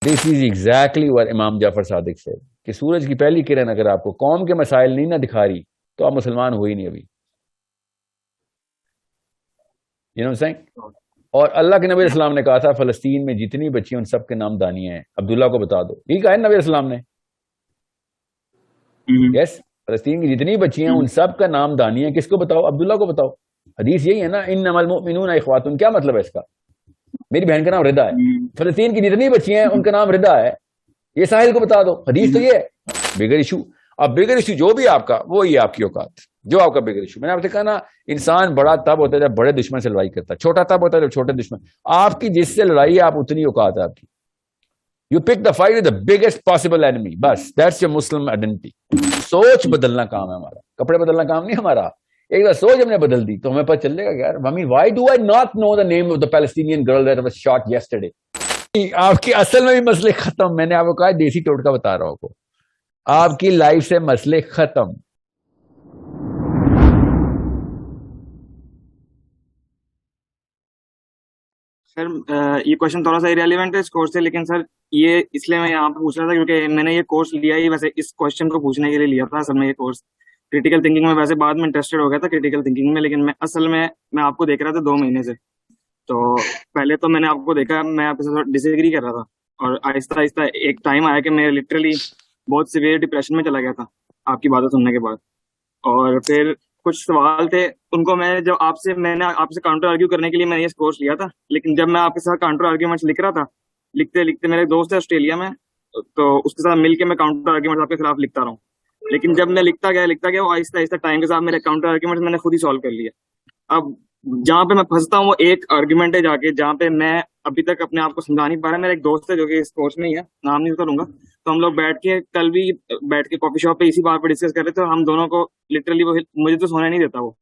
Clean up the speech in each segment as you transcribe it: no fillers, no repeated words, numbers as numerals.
This is exactly what इमाम जाफर सादिक से, कि सूरज की पहली किरण अगर आपको कौम के मसाइल नहीं ना दिखा रही तो आप मुसलमान हो ही नहीं अभी। You know saying. और अल्लाह के नबी इस्लाम ने कहा था फलस्तीन में जितनी बच्चियां उन सब के नाम दानियां हैं, अब्दुल्ला को बता दो। यही कहा है नबी इस्लाम ने। यस, फलस्तीन की जितनी बच्चियां उन सब का नाम दानिया है। किसको बताओ? अब्दुल्ला को बताओ। हदीस यही है ना, इन्नमल मुमिनूना इख्वातुन। क्या मतलब है इसका? मेरी बहन का नाम रिदा है, फलस्तीन की जितनी बच्चियां हैं उनका नाम रिदा है, ये साहिल को बता दो। हदीस तो ये है। बिगर इशू, अब बिगर इशू जो भी आपका, वो ही आपकी औकात, जो आपका बिगर इशू। मैंने आपसे कहा ना, इंसान बड़ा तब होता है जब बड़े दुश्मन से लड़ाई करता है, छोटा तब होता है जब छोटे दुश्मन। आपकी जिससे लड़ाई है आप उतनी औकात है आपकी। You pick the fight with the biggest possible enemy, बस दैट्स योर मुस्लिम आइडेंटिटी। सोच बदलना काम है हमारा, कपड़े बदलना काम नहीं हमारा। एक बार सोच हमने बदल दी तो हमें पता चलेगा यार, mummy why do I not know the name of the Palestinian girl that was shot yesterday. आपकी असल में भी मसले खत्म। मैंने आपको कहा देसी टोटका बता रहा हूं आपको, आपकी लाइफ से मसले खत्म। सर ये क्वेश्चन थोड़ा सा इरेलीवेंट है इस कोर्स से, लेकिन सर ये इसलिए मैं यहाँ पे पूछ रहा था क्योंकि मैंने ये कोर्स लिया ही वैसे इस क्वेश्चन को पूछने के लिए लिया था। असल में ये कोर्स क्रिटिकल थिंकिंग में, वैसे बाद में इंटरेस्टेड हो गया था क्रिटिकल थिंकिंग में, लेकिन मैं असल में मैं आपको देख रहा था 2 महीने से। तो पहले तो मैंने आपको देखा, मैं आपके साथ डिसएग्री कर रहा था, और आहिस्ता आहिस्ता एक टाइम आया कि मैं लिटरली बहुत सीवियर डिप्रेशन में चला गया था आपकी बातें सुनने के बाद। और फिर कुछ सवाल थे, उनको मैंने आपसे काउंटर आर्ग्यू करने के लिए मैंने ये कोर्स लिया था, लेकिन जब मैं आपके साथ काउंटर आर्ग्यूमेंट्स लिख रहा था, लिखते लिखते मेरे एक दोस्त है ऑस्ट्रेलिया में, तो उसके साथ मिलके मैं काउंटर आर्ग्यूमेंट्स आपके खिलाफ लिखता रहा हूँ। लेकिन जब मैं लिखता गया वो आहिस्ता आहिस्ता टाइम के साथ मेरे काउंटर आर्ग्यूमेंट्स मैंने खुद ही सॉल्व कर लिया। अब जहाँ पे मैं फंसता हूँ वो एक आर्ग्यूमेंट है जाके, जहाँ पे मैं अभी तक अपने आप को समझा नहीं पा रहा। मेरा एक दोस्त है जो कि इस कोर्स में ही है, नाम नहीं करूंगा, तो हम लोग कल भी बैठ के कॉफी शॉप पे इसी बात पे डिस्कस कर रहे थे, और हम दोनों को लिटरली वो मुझे तो सोने नहीं देता वो।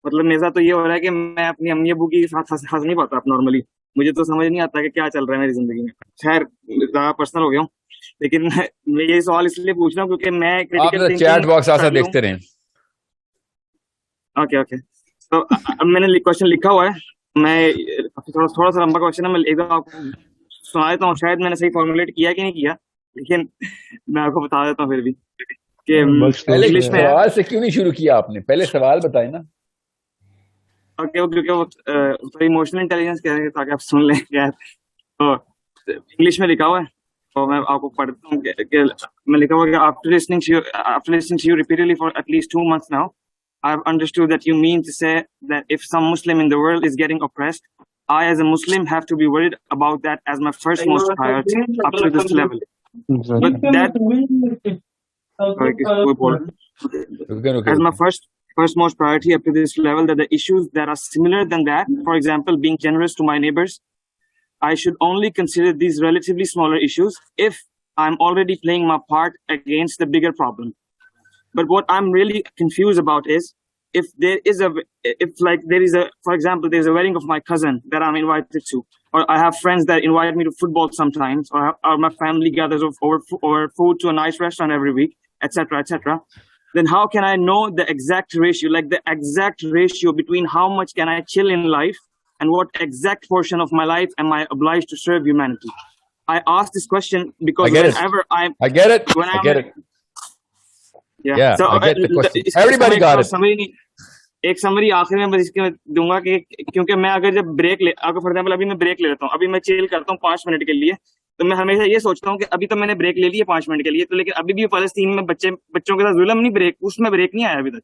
मतलब मेरे साथ तो ये हो रहा है कि मैं अपनी अम्मी अबू के साथ हंस नहीं पाता नॉर्मली। मुझे तो समझ नहीं आता कि क्या चल रहा है मेरी जिंदगी में। खैर ज्यादा पर्सनल हो गया हूँ, लेकिन मैं ये सवाल इसलिए पूछ रहा हूँ क्योंकि मैं क्रिटिकल चैट बॉक्स ऐसा देखते रहे। ओके ओके, तो अब मैंने क्वेश्चन लिखा हुआ है। मैं थोड़ा सा लंबा क्वेश्चन है, मैं एक बार आपको सुना देता हूँ। शायद मैंने सही फॉर्मुलेट किया कि नहीं किया, लेकिन मैं आपको बता देता हूँ फिर भी कि पहले इंग्लिश में सवाल से क्यों नहीं शुरू किया आपने? पहले सवाल बताए ना। ओके, क्योंकि वो इमोशनल इंटेलिजेंस कह रहे हैं ताकि आप सुन लें क्या है। तो इंग्लिश में लिखा हुआ है, तो मैं आपको पढ़ता हूँ मैं लिखा हुआ है, after listening to you repeatedly for at least 2 months now, I've understood that you mean to say that if some Muslim in the world is getting oppressed, I as a Muslim have to be worried about that as my first most priority up to this level. But that as my first most priority up to this level, that the issues that are similar than that, for example, being generous to my neighbors, I should only consider these relatively smaller issues if I'm already playing my part against the bigger problem. But what I'm really confused about is if there is for example, there's a wedding of my cousin that I'm invited to, or I have friends that invite me to football sometimes, or my family gathers over food to a nice restaurant every week, etc., etc. Then how can I know the exact ratio, like the exact ratio between how much can I chill in life and what exact portion of my life am I obliged to serve humanity? I ask this question because whenever I get it. Yeah. So, I get the question. Everybody got it. एक summary आखिर में बस इसके दूंगा कि क्योंकि मैं अगर फॉर एग्जाम्पल अभी मैं ब्रेक ले लेता हूँ, अभी मैं चिल करता हूँ 5 मिनट के लिए, तो मैं हमेशा ये सोचता हूँ कि अभी तो मैंने ब्रेक ले लिया 5 मिनट के लिए, तो लेकिन अभी भी फलस्तीन में बच्चों के साथ जुल्म नहीं, उसमें ब्रेक नहीं आया अभी तक।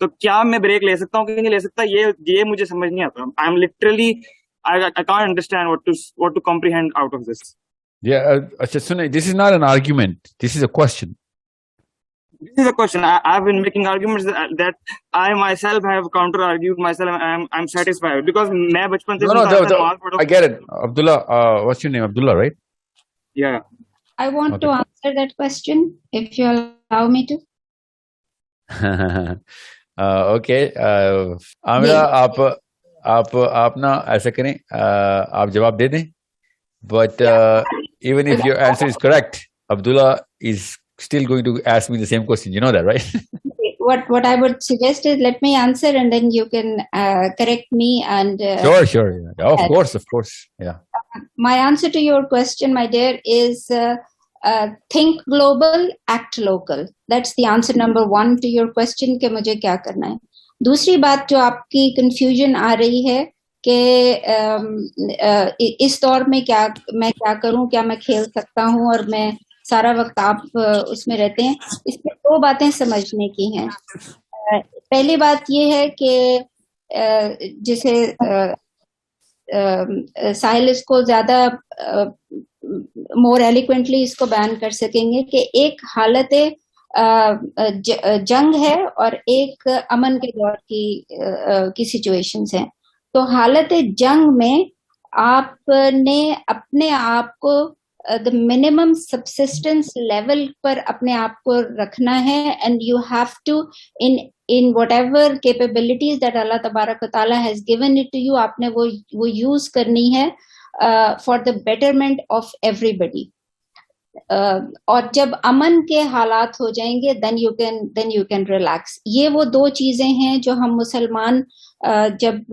तो क्या मैं ब्रेक ले सकता हूँ कि नहीं ले सकता, ये मुझे समझ नहीं आता। I am literally I can't understand what to comprehend out of this. अच्छा सुनिए, this is not an argument, this is a question. This is a question. I've been making arguments that I myself have counter-argued myself. I'm satisfied because मैं बचपन से I get it. Abdullah, what's your name? Abdullah, right? Yeah. I want to answer that question if you allow me to. Okay. Amira, आप ना ऐसा करें, आप जवाब दे दें. But even if your answer is correct, Abdullah is still going to ask me the same question. You know that, right? What I would suggest is let me answer and then you can correct me and sure. Yeah. Of course. Yeah. My answer to your question, my dear, is think global, act local. That's the answer number one to your question कि मुझे क्या करना है. दूसरी बात जो आपकी confusion आ रही है कि इस दौर में मैं क्या करूं, क्या मैं खेल सकता हूं और मैं सारा वक्त आप उसमें रहते हैं. इसमें दो बातें समझने की हैं. पहली बात ये है कि जिसे साहिल इसको ज्यादा मोर एलिक्वेंटली इसको बयान कर सकेंगे कि एक हालत जंग है और एक अमन के दौर की सिचुएशंस हैं. तो हालत जंग में आपने अपने आप को द मिनिमम सब्सिस्टेंस लेवल पर अपने आप को रखना है and you have to in whatever capabilities that Allah Tabarak wa Ta'ala has given it to you, आपने वो यूज करनी है for the betterment of everybody. और जब अमन के हालात हो जाएंगे then you can relax. ये वो दो चीजें हैं जो हम मुसलमान जब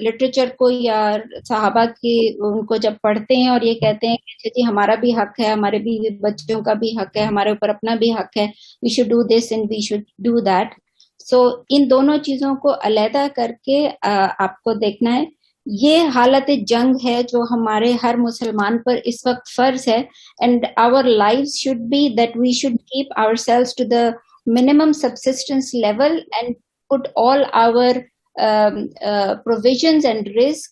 लिटरेचर को या सहाबा की उनको जब पढ़ते हैं और ये कहते हैं कि जी हमारा भी हक है, हमारे भी बच्चों का भी हक है, हमारे ऊपर अपना भी हक है, we should do this and we should do that. So इन दोनों चीजों को अलहदा करके आपको देखना है. ये हालत जंग है जो हमारे हर मुसलमान पर इस वक्त फर्ज है. And our lives should be that we should keep ourselves to the minimum subsistence level and put all our provisions and risk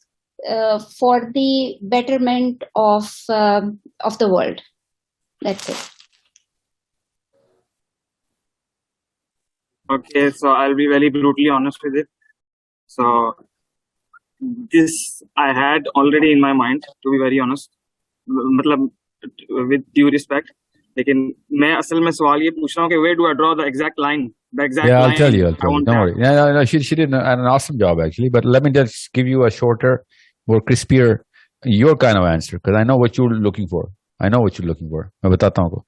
for the betterment of the world. That's it. Okay, so I'll be very brutally honest with it. So this I had already in my mind, to be very honest. मतलब with due respect. लेकिन मैं असल में सवाल ये पूछ रहा हूँ कि where do I draw the exact line? The exact Yeah, line. I'll tell you. Don't worry. No, she did an awesome job actually. But let me just give you a shorter, more crispier, your kind of answer because I know what you're looking for. I know what you're looking for. मैं बताता हूँ.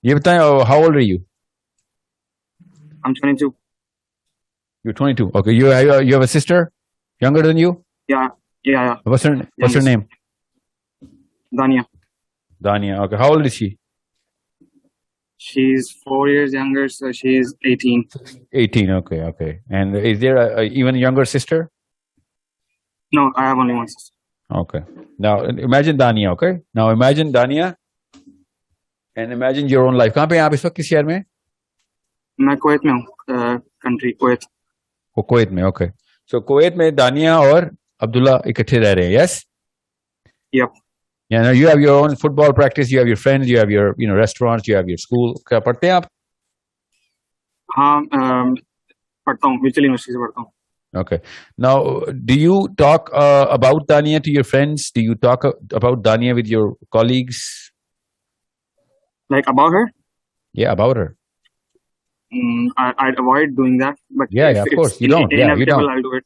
ये बताएं, how old are you? I'm 22. You're 22. Okay, you have a sister younger than you? Yeah. What's her name? Dania. Okay, how old is she? She's 4 years younger, so she's 18. 18. Okay. And is there a even younger sister? No, I have only one sister. Okay. Now imagine Dania. Okay. Now imagine Dania, and imagine your own life. कहाँ पे हैं आप इस वक्त किस शहर में? मैं कुवैत में हूँ. Country Kuwait. वो कुवैत में. Okay. So कुवैत में दानिया और अब्दुल्ला इकट्ठे रह रहे हैं. Yes. Yep. Yeah. Now you have your own football practice. You have your friends. You have your restaurants. You have your school. क्या पढ़ते हैं आप? हाँ, पढ़ता हूँ. Mutual University से पढ़ता हूँ. Okay. Now, do you talk about Dania to your friends? Do you talk about Dania with your colleagues? Like about her? Yeah, about her. I'd avoid doing that. But Yeah, of course. You don't. Yeah, you don't. I'll do it.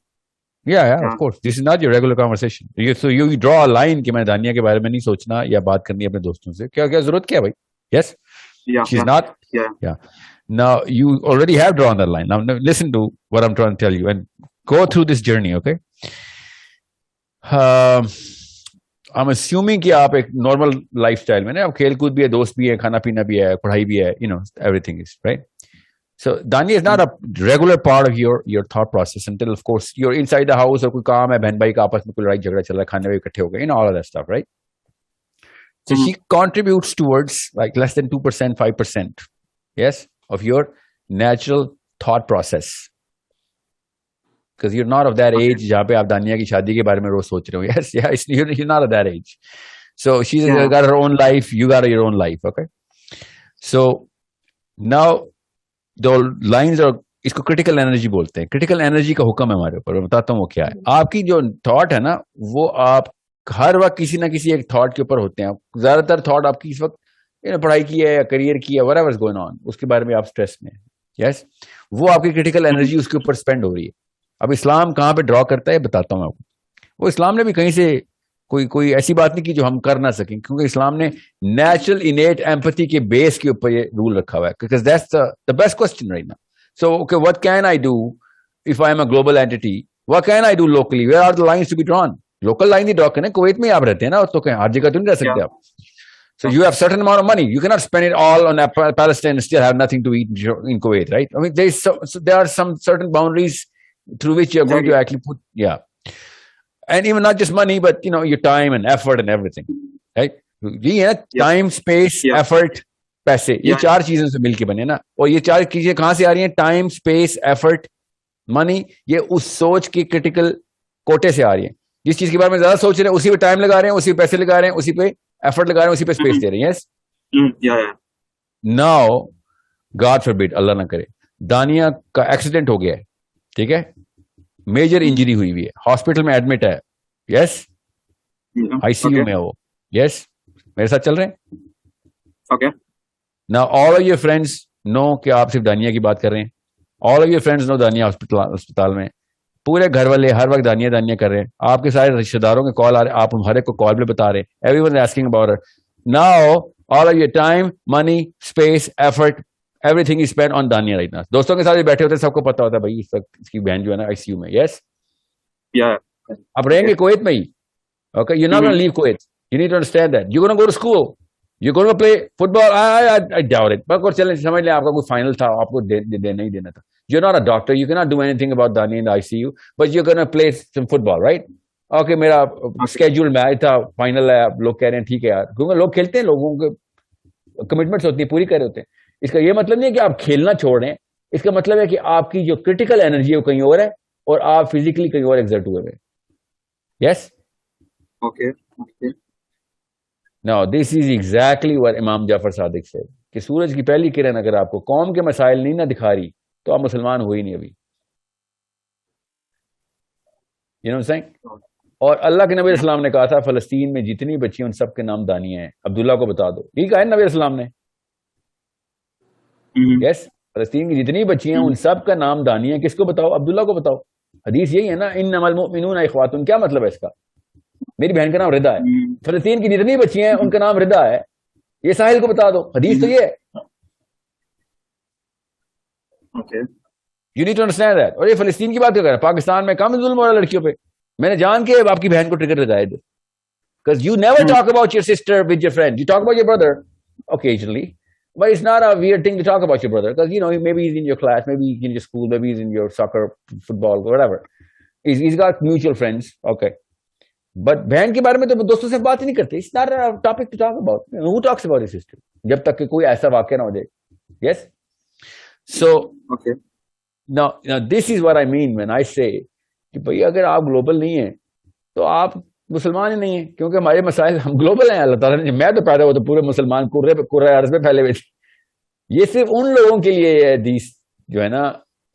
Yeah, of course. This is not your regular conversation. So you draw a line कि मैं दानिया के बारे में नहीं सोचना या बात करनी अपने दोस्तों से. क्या जरूरत क्या है भाई? Yes? Yeah. She's not? Yeah. Now, you already have drawn that line. Now, listen to what I'm trying to tell you and go through this journey, okay? I'm assuming कि आप एक normal lifestyle में ना, आप खेल कूद भी है, दोस्त भी है, खाना पीना भी है, पढ़ाई भी है, everything is, right? So, Dania is not a regular part of your thought process until, of course, you're inside the house और कोई काम है, बहन भाई का आपस में कोई लड़ाई झगड़ा चल रहा है, खाने में इकट्ठे हो गए, all of that stuff, right? So, she contributes towards like less than 2%, 5%, yes, of your natural thought process. Because you're not of that age जहाँ पे आप दानिया की शादी के बारे में रोज सोच रहे हो. Yes, you're not of that age. So she's got her own life. You got your own life. Okay. So now the lines are इसको critical energy बोलते हैं. Critical energy का हुक्म है हमारे ऊपर. मैं बताता हूँ वो क्या है. आपकी जो thought है ना, वो आप हर वक्त किसी ना किसी एक thought के ऊपर होते हैं. ज्यादातर thought आपकी इस वक्त पढ़ाई की है या करियर की है, whatever is going on, उसके बारे में आप स्ट्रेस में. Yes, वो आपकी critical energy उसके ऊपर स्पेंड हो रही है. अब इस्लाम कहाँ पे ड्रॉ करता है बताता हूँ आपको. वो इस्लाम ने भी कहीं से कोई ऐसी बात नहीं की जो हम कर ना सकें, क्योंकि इस्लाम ने नेचुरल इनेट एम्पैथी के बेस के ऊपर ये रूल रखा हुआ है. Because that's the best question right now. So okay, what can I do if I am a global entity? What can I do locally? Where are the lines to be drawn? Local line दी draw करें, Kuwait में आप रहते हैं ना, तो कहीं हर जगह तो नहीं रह सकते आप. So you have certain amount of money. You cannot spend it all on Palestine and still have nothing to eat in Kuwait, right? I mean, there are some certain boundaries through which you're going to actually put, yeah. And even not just money, but your time and effort and everything, right? ये है time, space, effort, पैसे, ये चार चीजों से मिलके बने ना. और ये चार चीजें कहाँ से आ रही हैं? Time, space, effort, money. ये उस सोच की क्रिटिकल कोटे से आ रही है. जिस चीज के बारे में ज्यादा सोच रहे हैं उसी पे टाइम लगा रहे हैं, उसी पे पैसे लगा रहे हैं, उसी पे एफर्ट लगा रहे हैं, उसी पे स्पेस दे रहे हैं. यस. नाउ गॉड फॉरबिड, अल्लाह ना करे, दानिया का एक्सीडेंट हो गया है, ठीक है, मेजर इंजरी हुई हुई है, हॉस्पिटल में एडमिट है. यस. आईसीयू में है वो. यस. मेरे साथ चल रहे हैं. Okay. Now all of your friends know कि आप सिर्फ दानिया की बात कर रहे हैं. All of your friends know Dania अस्पताल में. पूरे घर वाले हर वक्त दानिया दानिया कर रहे हैं. आपके सारे रिश्तेदारों के कॉल आ रहे हैं, आप हर एक को कॉल पे बता रहे हैं. Everyone asking about her. Now all of your time, money, space, effort, everything is spend on दानिया राइट नाउ. दोस्तों के साथ बैठे होते हैं, सबको पता होता है भाई इस वक्त इसकी बहन जो है ना आईसीयू में. यस. आप रहेंगे कुवैत में ही. Okay. You not gonna leave Kuwait. You need to understand that. You gonna go to school. You gonna play football. I doubt it. But चलें, समझ लें आपका कोई फाइनल था, आपको देना ही देना था. You're not a doctor. You cannot do anything about Dani in the ICU, but you're going to play some football, right? Okay, मेरा schedule मैच था, फाइनल है, आप लोग कह रहे हैं ठीक है यार, क्योंकि लोग खेलते हैं, लोगों के कमिटमेंट्स होती है, पूरी कर रहे होते हैं. इसका ये मतलब नहीं है कि आप खेलना छोड़ रहे हैं. इसका मतलब है कि आपकी जो क्रिटिकल एनर्जी है वो कहीं और है और आप फिजिकली कहीं और एक्सर्ट हुए हैं. Yes. Okay. Now this is exactly what इमाम जाफर सादिक से, कि सूरज की पहली किरण अगर आपको कौम के मसाइल नहीं ना दिखा रही तो आप मुसलमान हुए ही नहीं अभी. You know what I'm saying? और अल्लाह के नबी इस्लाम ने कहा था फलस्तीन में जितनी बच्चियां उन सब के नाम दानिया हैं, अब्दुल्ला को बता दो. यही कहा है नबी इस्लाम ने. यस. फलस्तीन की जितनी बच्चियां उन सब का नाम दानिया है. किसको बताओ? अब्दुल्ला को बताओ. हदीस यही है ना, इन्नमल मुमिनूना इख्वातुन. क्या मतलब है इसका? मेरी बहन का नाम रिदा है. फलस्तीन की जितनी बच्चियां हैं उनका नाम रिदा है. ये साहिल को बता दो. हदीस तो ये है. Okay. You need to understand that. और ये फलस्तीन की बात क्यों कर रहा है? पाकिस्तान में कम जुल्म हो रहा है लड़कियों पे. मैंने जान के आपकी बहन को ट्रिगर लगाए थे. Because you never talk about your sister with your friend. You talk about your brother occasionally, but it's not a weird thing to talk about your brother because maybe he's in your class, maybe he's in your school, maybe he's in your soccer, football, whatever. He's got mutual friends. Okay. But बहन के बारे में तो दोस्तों से बात ही नहीं करते. It's not a topic to talk about. Who talks about his sister? जब तक कि कोई ऐसा वाक्य ना हो जाए. Yes. So, okay. Now this is what I mean when I say कि भाई अगर आप ग्लोबल नहीं हैं तो आप मुसलमान ही नहीं हैं, क्योंकि हमारे मसाइल हम ग्लोबल हैं. अल्लाह ताला ने, मैं तो पैदा हुआ तो पूरे मुसलमान कुर्रे अर्ज़ पे फैले हुए थे. ये सिर्फ उन लोगों के लिए हदीस जो है ना,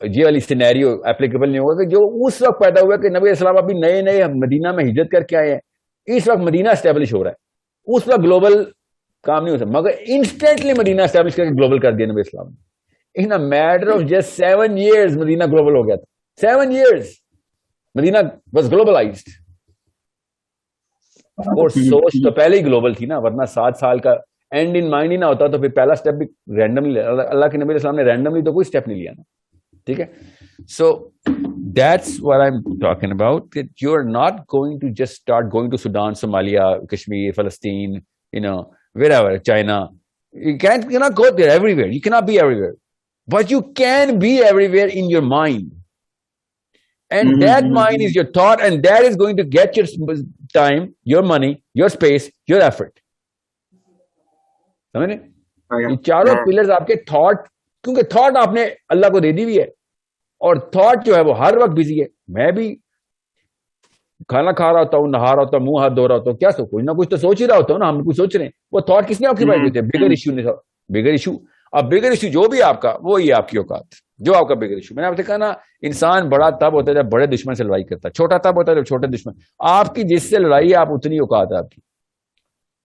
ये वाली सिनेरियो एप्लीकेबल नहीं होगा कि जो उस वक्त पैदा हुआ कि नबी इस्लाम अभी नए नए मदीना में हिजरत करके आए हैं. इस वक्त मदीना एस्टेब्लिश हो रहा है. उस वक्त ग्लोबल काम नहीं हो सकता, मगर इंस्टेंटली मदीना एस्टेब्लिश करके ग्लोबल कर दिया नबी इस्लाम ने. In a matter of just 7 years, Medina global हो गया था. 7 years, मदीना was globalized. और सोच तो पहले ही ग्लोबल थी ना, वरना 7 साल का एंड इन माइंड ही ना होता तो फिर पहला स्टेप भी रैंडमली, अल्लाह के नबी इस्लाम ने रैंडमली तो कोई स्टेप नहीं लिया ना. ठीक है. सो that's what I'm talking about, that you're not going to just start going to Sudan, Somalia, Kashmir, Palestine, wherever, China. You cannot go there everywhere. You cannot be everywhere. But you can be everywhere in your mind. And that mind is your thought, and that is going to get your time, your money, your space, your effort. समझे? ये चारों pillars आपके thought, क्योंकि thought आपने अल्लाह को दे दी हुई है, और थॉट जो है वो हर वक्त बिजी है. मैं भी खाना खा रहा होता हूँ, नहा रहा होता हूँ, मुंह हाथ धो रहा होता हूँ, क्या सो कुछ ना कुछ तो सोच ही रहा होता हूँ ना. हम कुछ सोच रहे हैं, वो थॉट किसने ऑक्यूपाई किए थे? बिगर इश्यू ने. बिगर इशू, अब बिगर इशू जो भी आपका, वो ही आपकी औकात, जो आपका बिगर इशू. मैंने आपसे कहा ना, इंसान बड़ा तब होता है जब बड़े दुश्मन से लड़ाई करता है, छोटा तब होता है जब छोटे दुश्मन. आपकी जिससे लड़ाई है, आप उतनी औकात है आपकी.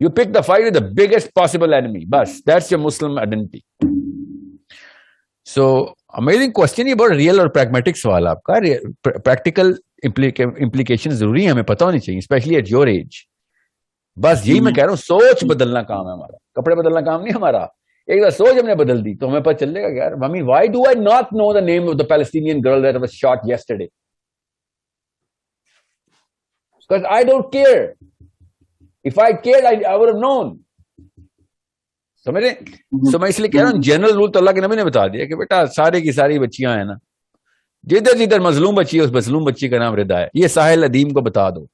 You pick the fight with the biggest possible enemy, बस that's your Muslim identity. So amazing question. ये बहुत रियल और प्रैग्मेटिक सवाल आपका. प्रैक्टिकल इंप्लीकेशन जरूरी है, हमें पता होनी चाहिए, स्पेशली एट योर एज. बस यही मैं कह रहा हूं, सोच बदलना काम है हमारा, कपड़े बदलना काम नहीं हमारा. एक बार सोच हमने बदल दी तो हमें पता चलेगा यार. I mean, why do I not know the name of the Palestinian girl that was shot yesterday? because I don't care. If I cared, I would have known. समझे? So मैं इसलिए कह रहा हूँ जनरल रूल तो अल्लाह के नबी ने बता दिया कि बेटा सारी की सारी बच्चियां हैं ना, जिधर जिधर मजलूम बच्ची है उस मजलूम बच्ची का नाम रिदा है। ये साहिल अदीम को बता दो,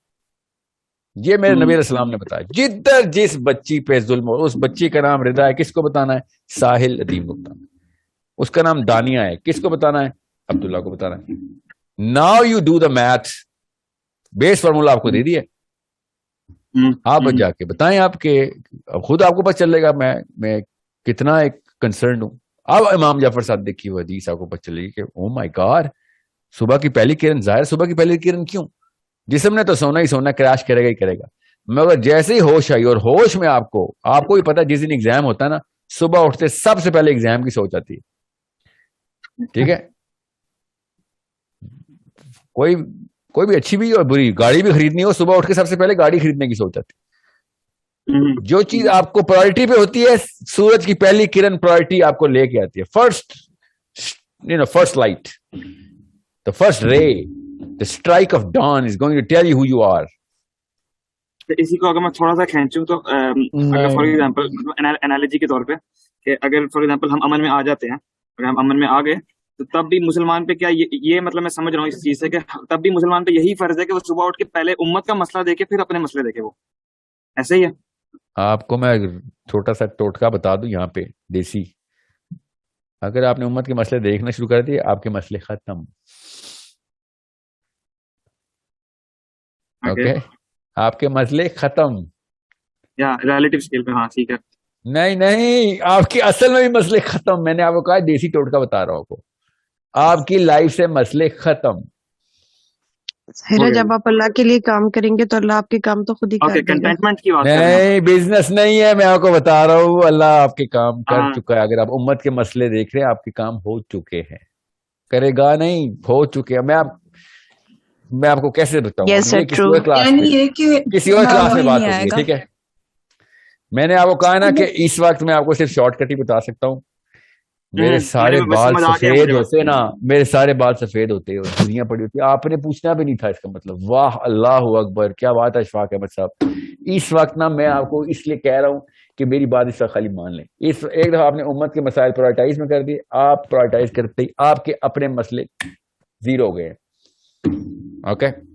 ये मेरे नबी अलैहिस्सलाम ने बताया। जिधर जिस बच्ची पे जुल्म हो उस बच्ची का नाम रिदा है, किसको बताना है? साहिल अदीम को बताना है। उसका नाम दानिया है, किसको बताना है? अब्दुल्ला को बताना है। Now you do the math, base formula आपको दे दिया, आप जाके बताएं आपके, अब खुद आपको पता चलेगा मैं कितना एक कंसर्न हूं। अब इमाम जाफर साहब देखिए वो हदीस आपको पता चलेगी कि ओ माय गॉड, सुबह की पहली किरण, जाहिर सुबह की पहली किरण क्यों? जिस्म ने तो सोना ही सोना, क्रैश करेगा ही करेगा, मगर जैसे ही होश आई, और होश में आपको भी पता है जिस दिन एग्जाम होता है ना, सुबह उठते सबसे पहले एग्जाम की सोच आती है। ठीक है, कोई भी अच्छी भी और बुरी गाड़ी भी खरीदनी हो, सुबह उठ के सबसे पहले गाड़ी खरीदने की सोच आती है। जो चीज आपको प्रायोरिटी पे होती है, सूरज की पहली किरण प्रायोरिटी आपको लेके आती है। First light, the first ray, the strike of dawn is going to tell you who you are. इसी को अगर मैं थोड़ा सा खींचूं तो अगर फॉर एग्जांपल एनालॉजी के तौर पे, कि अगर फॉर एग्जांपल हम अमन में आ जाते हैं, अगर हम अमन में आ गए तो तब भी मुसलमान पे क्या ये मतलब मैं समझ रहा हूँ इस चीज से कि तब भी मुसलमान पे यही फर्ज है कि वो सुबह उठ के पहले उम्मत का मसला देखे फिर अपने मसले देखे, वो ऐसे ही है। आपको मैं छोटा सा टोटका बता दूं यहाँ पे देसी, अगर आपने उम्मत के मसले देखना शुरू कर दिए, आपके मसले खत्म। ओके, आपके मसले खत्म, या रिलेटिव स्केल पे, हाँ ठीक है। नहीं, आपकी असल में भी मसले खत्म। मैंने आपको कहा देसी टोटका बता रहा हूं आपको, आपकी लाइफ से मसले खत्म। जब आप अल्लाह के लिए काम करेंगे तो अल्लाह आपके काम तो खुद ही कर देगा। कंटेंटमेंट की बात नहीं, बिजनेस नहीं है, मैं आपको बता रहा हूँ, अल्लाह आपके काम कर चुका है। अगर आप उम्मत के मसले देख रहे हैं, आपके काम हो चुके हैं, करेगा नहीं, हो चुके हैं। मैं आपको कैसे बताऊं? किसी और क्लास में बात होगी, ठीक है। मैंने आपको कहा ना कि इस वक्त मैं आपको सिर्फ शॉर्टकट ही बता सकता हूँ। मेरे सारे बाल सफेद होते ना, मेरे सारे बाल सफेद होते और दुनिया पड़ी होती, आपने पूछना भी नहीं था इसका मतलब। वाह, अल्लाह अकबर, क्या बात है अशफाक अहमद साहब। इस वक्त ना मैं आपको इसलिए कह रहा हूँ कि मेरी बात इस वक्त खाली मान लें। इस एक दफा आपने उम्मत के मसाइल प्रायोरिटाइज में कर दिए, आप प्रायोरिटाइज करते ही आपके अपने मसले जीरो हो गए। ओके।